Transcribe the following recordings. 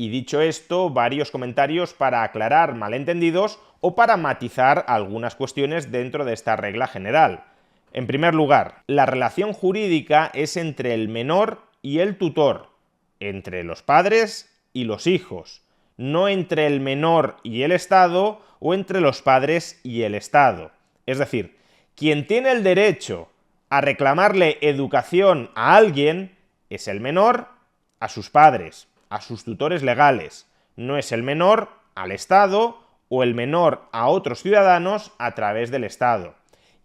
Y dicho esto, varios comentarios para aclarar malentendidos o para matizar algunas cuestiones dentro de esta regla general. En primer lugar, la relación jurídica es entre el menor y el tutor, entre los padres y los hijos, no entre el menor y el Estado o entre los padres y el Estado. Es decir, quien tiene el derecho a reclamarle educación a alguien es el menor a sus padres, a sus tutores legales. No es el menor al Estado o el menor a otros ciudadanos a través del Estado.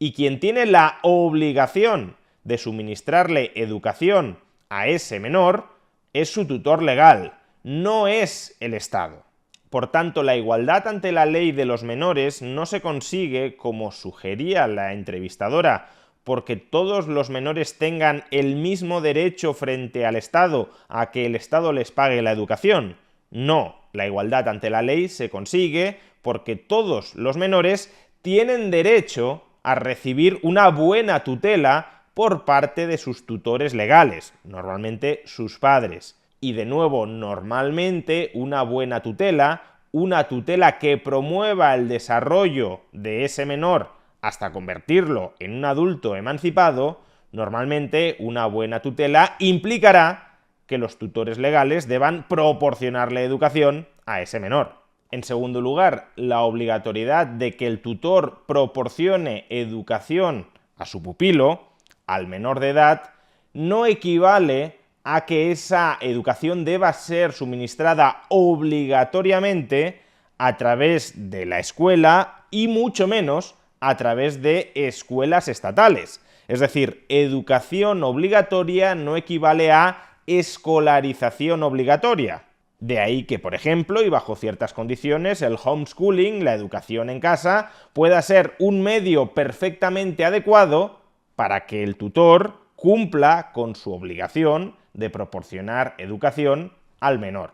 Y quien tiene la obligación de suministrarle educación a ese menor es su tutor legal, no es el Estado. Por tanto, la igualdad ante la ley de los menores no se consigue, como sugería la entrevistadora, porque todos los menores tengan el mismo derecho frente al Estado a que el Estado les pague la educación. No, la igualdad ante la ley se consigue porque todos los menores tienen derecho a recibir una buena tutela por parte de sus tutores legales, normalmente sus padres. Y de nuevo, normalmente una buena tutela, una tutela que promueva el desarrollo de ese menor hasta convertirlo en un adulto emancipado, normalmente una buena tutela implicará que los tutores legales deban proporcionarle educación a ese menor. En segundo lugar, la obligatoriedad de que el tutor proporcione educación a su pupilo, al menor de edad, no equivale a que esa educación deba ser suministrada obligatoriamente a través de la escuela y mucho menos a través de escuelas estatales. Es decir, educación obligatoria no equivale a escolarización obligatoria. De ahí que, por ejemplo, y bajo ciertas condiciones, el homeschooling, la educación en casa, pueda ser un medio perfectamente adecuado para que el tutor cumpla con su obligación de proporcionar educación al menor.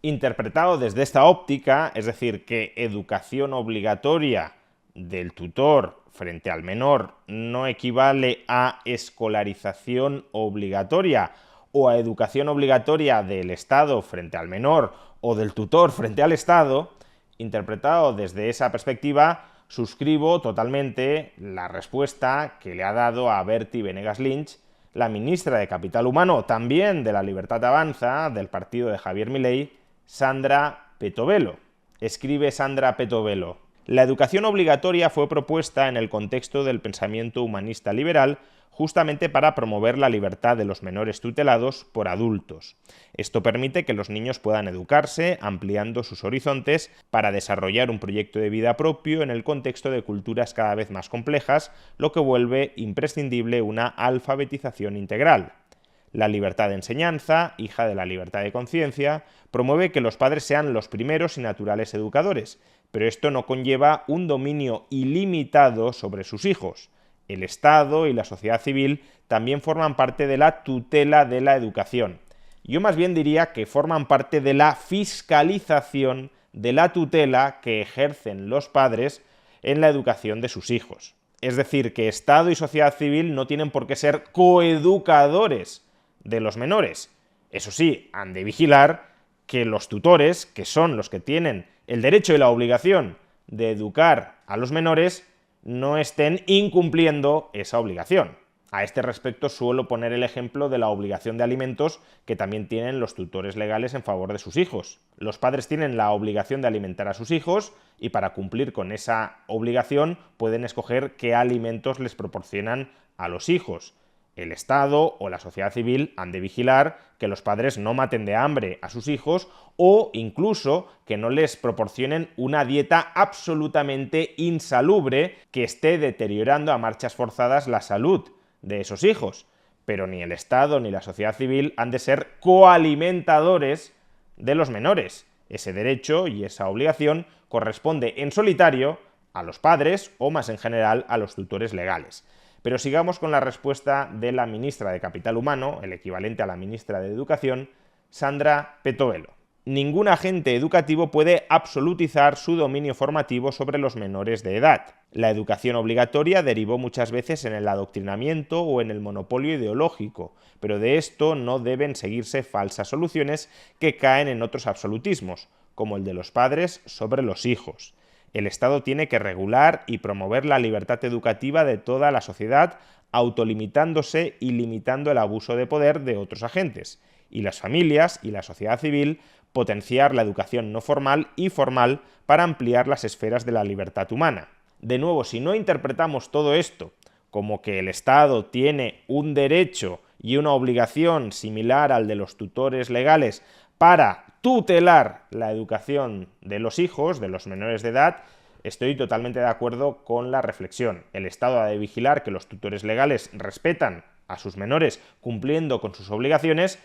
Interpretado desde esta óptica, es decir, que educación obligatoria del tutor frente al menor no equivale a escolarización obligatoria o a educación obligatoria del Estado frente al menor o del tutor frente al Estado, interpretado desde esa perspectiva, suscribo totalmente la respuesta que le ha dado a Bertie Venegas Lynch, la ministra de Capital Humano, también de la Libertad Avanza, del partido de Javier Milei, Sandra Petovelo. Escribe Sandra Petovelo: la educación obligatoria fue propuesta en el contexto del pensamiento humanista liberal justamente para promover la libertad de los menores tutelados por adultos. Esto permite que los niños puedan educarse, ampliando sus horizontes para desarrollar un proyecto de vida propio en el contexto de culturas cada vez más complejas, lo que vuelve imprescindible una alfabetización integral. La libertad de enseñanza, hija de la libertad de conciencia, promueve que los padres sean los primeros y naturales educadores, pero esto no conlleva un dominio ilimitado sobre sus hijos. El Estado y la sociedad civil también forman parte de la tutela de la educación. Yo más bien diría que forman parte de la fiscalización de la tutela que ejercen los padres en la educación de sus hijos. Es decir, que Estado y sociedad civil no tienen por qué ser coeducadores de los menores. Eso sí, han de vigilar que los tutores, que son los que tienen el derecho y la obligación de educar a los menores, no estén incumpliendo esa obligación. A este respecto suelo poner el ejemplo de la obligación de alimentos que también tienen los tutores legales en favor de sus hijos. Los padres tienen la obligación de alimentar a sus hijos y para cumplir con esa obligación pueden escoger qué alimentos les proporcionan a los hijos. El Estado o la sociedad civil han de vigilar que los padres no maten de hambre a sus hijos o incluso que no les proporcionen una dieta absolutamente insalubre que esté deteriorando a marchas forzadas la salud de esos hijos. Pero ni el Estado ni la sociedad civil han de ser coalimentadores de los menores. Ese derecho y esa obligación corresponde en solitario a los padres o más en general a los tutores legales. Pero sigamos con la respuesta de la ministra de Capital Humano, el equivalente a la ministra de Educación, Sandra Petovelo. Ningún agente educativo puede absolutizar su dominio formativo sobre los menores de edad. La educación obligatoria derivó muchas veces en el adoctrinamiento o en el monopolio ideológico, pero de esto no deben seguirse falsas soluciones que caen en otros absolutismos, como el de los padres sobre los hijos. El Estado tiene que regular y promover la libertad educativa de toda la sociedad, autolimitándose y limitando el abuso de poder de otros agentes. Y las familias y la sociedad civil potenciar la educación no formal y formal para ampliar las esferas de la libertad humana. De nuevo, si no interpretamos todo esto como que el Estado tiene un derecho y una obligación similar al de los tutores legales para tutelar la educación de los hijos, de los menores de edad, estoy totalmente de acuerdo con la reflexión. El Estado ha de vigilar que los tutores legales respetan a sus menores cumpliendo con sus obligaciones,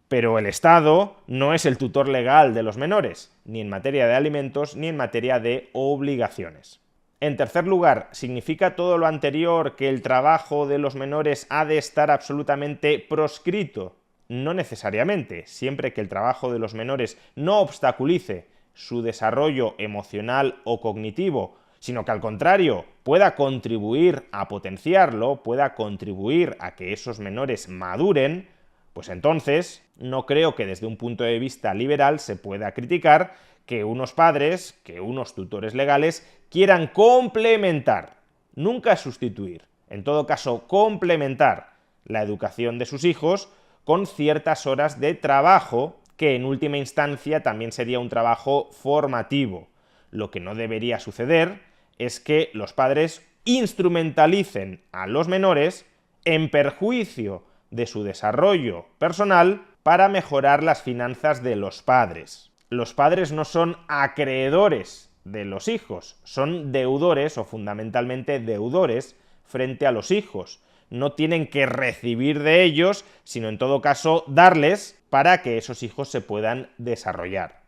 pero el Estado no es el tutor legal de los menores, ni en materia de alimentos ni en materia de obligaciones. En tercer lugar, ¿significa todo lo anterior que el trabajo de los menores ha de estar absolutamente proscrito? No necesariamente, siempre que el trabajo de los menores no obstaculice su desarrollo emocional o cognitivo, sino que al contrario pueda contribuir a potenciarlo, pueda contribuir a que esos menores maduren, pues entonces no creo que desde un punto de vista liberal se pueda criticar que unos padres, que unos tutores legales quieran complementar, nunca sustituir, en todo caso complementar la educación de sus hijos con ciertas horas de trabajo que en última instancia también sería un trabajo formativo. Lo que no debería suceder es que los padres instrumentalicen a los menores en perjuicio de su desarrollo personal para mejorar las finanzas de los padres. Los padres no son acreedores de los hijos, son deudores o fundamentalmente deudores frente a los hijos. No tienen que recibir de ellos, sino en todo caso darles para que esos hijos se puedan desarrollar.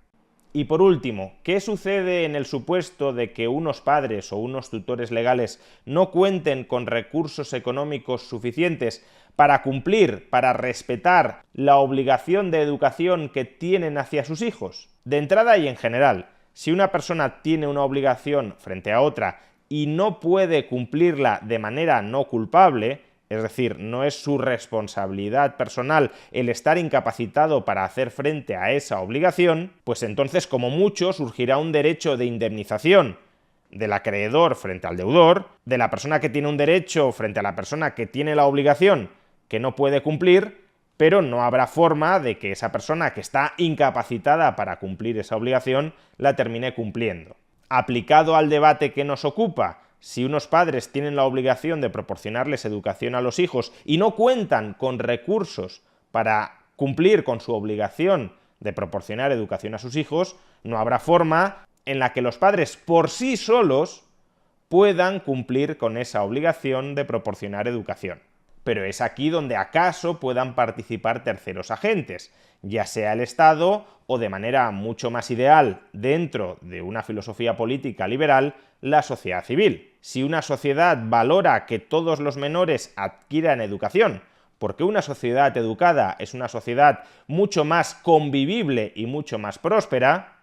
Y por último, ¿qué sucede en el supuesto de que unos padres o unos tutores legales no cuenten con recursos económicos suficientes para cumplir, para respetar la obligación de educación que tienen hacia sus hijos? De entrada y en general, si una persona tiene una obligación frente a otra y no puede cumplirla de manera no culpable, es decir, no es su responsabilidad personal el estar incapacitado para hacer frente a esa obligación, pues entonces como mucho surgirá un derecho de indemnización del acreedor frente al deudor, de la persona que tiene un derecho frente a la persona que tiene la obligación que no puede cumplir, pero no habrá forma de que esa persona que está incapacitada para cumplir esa obligación la termine cumpliendo. Aplicado al debate que nos ocupa, si unos padres tienen la obligación de proporcionarles educación a los hijos y no cuentan con recursos para cumplir con su obligación de proporcionar educación a sus hijos, no habrá forma en la que los padres por sí solos puedan cumplir con esa obligación de proporcionar educación. Pero es aquí donde acaso puedan participar terceros agentes, ya sea el Estado o de manera mucho más ideal dentro de una filosofía política liberal, la sociedad civil. Si una sociedad valora que todos los menores adquieran educación, porque una sociedad educada es una sociedad mucho más convivible y mucho más próspera,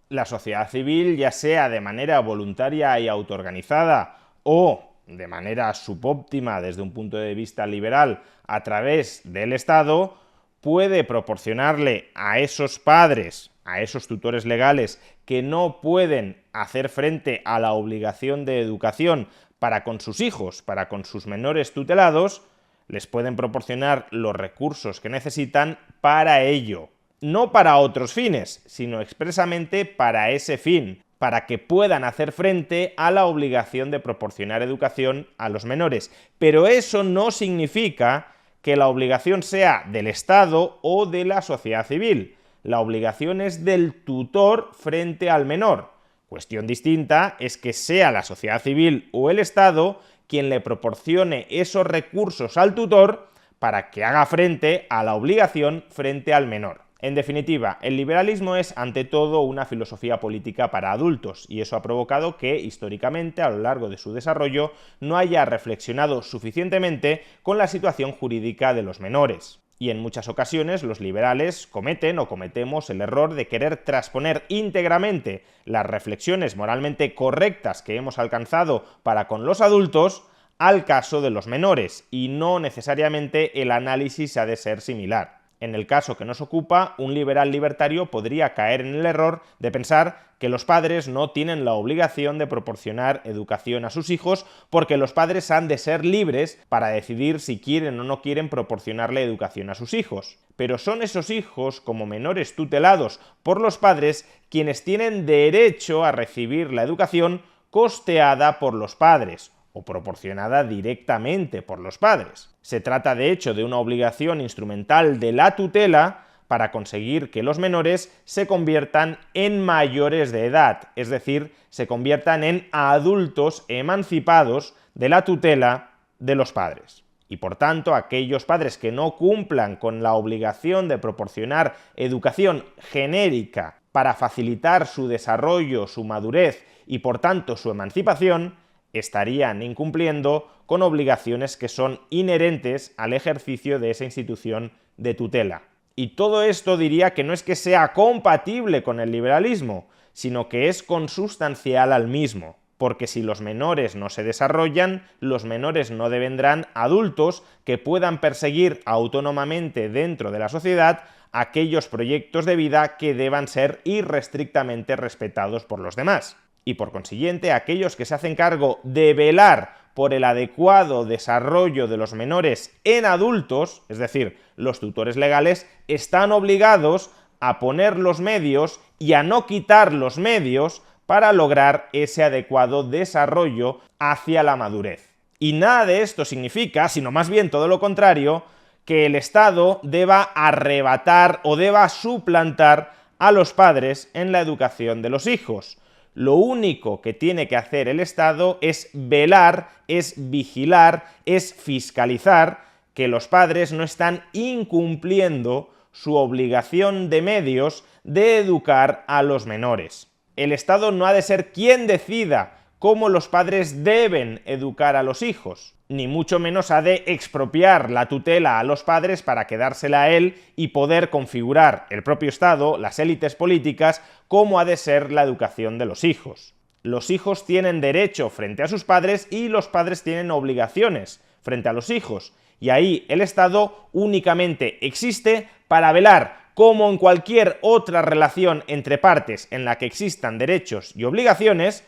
la sociedad civil, ya sea de manera voluntaria y autoorganizada o de manera subóptima desde un punto de vista liberal a través del Estado, puede proporcionarle a esos padres, a esos tutores legales que no pueden hacer frente a la obligación de educación para con sus hijos, para con sus menores tutelados, les pueden proporcionar los recursos que necesitan para ello. No para otros fines, sino expresamente para ese fin, para que puedan hacer frente a la obligación de proporcionar educación a los menores. Pero eso no significa que la obligación sea del Estado o de la sociedad civil. La obligación es del tutor frente al menor. Cuestión distinta es que sea la sociedad civil o el Estado quien le proporcione esos recursos al tutor para que haga frente a la obligación frente al menor. En definitiva, el liberalismo es ante todo una filosofía política para adultos y eso ha provocado que, históricamente, a lo largo de su desarrollo, no haya reflexionado suficientemente con la situación jurídica de los menores. Y en muchas ocasiones los liberales cometen o cometemos el error de querer trasponer íntegramente las reflexiones moralmente correctas que hemos alcanzado para con los adultos al caso de los menores, y no necesariamente el análisis ha de ser similar. En el caso que nos ocupa, un liberal libertario podría caer en el error de pensar que los padres no tienen la obligación de proporcionar educación a sus hijos porque los padres han de ser libres para decidir si quieren o no quieren proporcionarle educación a sus hijos. Pero son esos hijos, como menores tutelados por los padres, quienes tienen derecho a recibir la educación costeada por los padres o proporcionada directamente por los padres. Se trata de hecho de una obligación instrumental de la tutela para conseguir que los menores se conviertan en mayores de edad, es decir, se conviertan en adultos emancipados de la tutela de los padres. Y por tanto, aquellos padres que no cumplan con la obligación de proporcionar educación genérica para facilitar su desarrollo, su madurez y por tanto su emancipación, estarían incumpliendo con obligaciones que son inherentes al ejercicio de esa institución de tutela. Y todo esto diría que no es que sea compatible con el liberalismo, sino que es consustancial al mismo, porque si los menores no se desarrollan, los menores no devendrán adultos que puedan perseguir autónomamente dentro de la sociedad aquellos proyectos de vida que deban ser irrestrictamente respetados por los demás. Y por consiguiente, aquellos que se hacen cargo de velar por el adecuado desarrollo de los menores en adultos, es decir, los tutores legales, están obligados a poner los medios y a no quitar los medios para lograr ese adecuado desarrollo hacia la madurez. Y nada de esto significa, sino más bien todo lo contrario, que el Estado deba arrebatar o deba suplantar a los padres en la educación de los hijos. Lo único que tiene que hacer el Estado es velar, es vigilar, es fiscalizar que los padres no están incumpliendo su obligación de medios de educar a los menores. El Estado no ha de ser quien decida cómo los padres deben educar a los hijos, ni mucho menos ha de expropiar la tutela a los padres para quedársela a él y poder configurar el propio Estado, las élites políticas, cómo ha de ser la educación de los hijos. Los hijos tienen derecho frente a sus padres y los padres tienen obligaciones frente a los hijos, y ahí el Estado únicamente existe para velar, como en cualquier otra relación entre partes en la que existan derechos y obligaciones,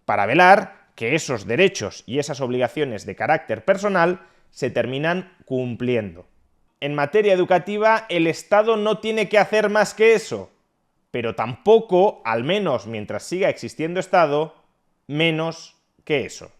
para velar que esos derechos y esas obligaciones de carácter personal se terminan cumpliendo. En materia educativa, el Estado no tiene que hacer más que eso, pero tampoco, al menos mientras siga existiendo Estado, menos que eso.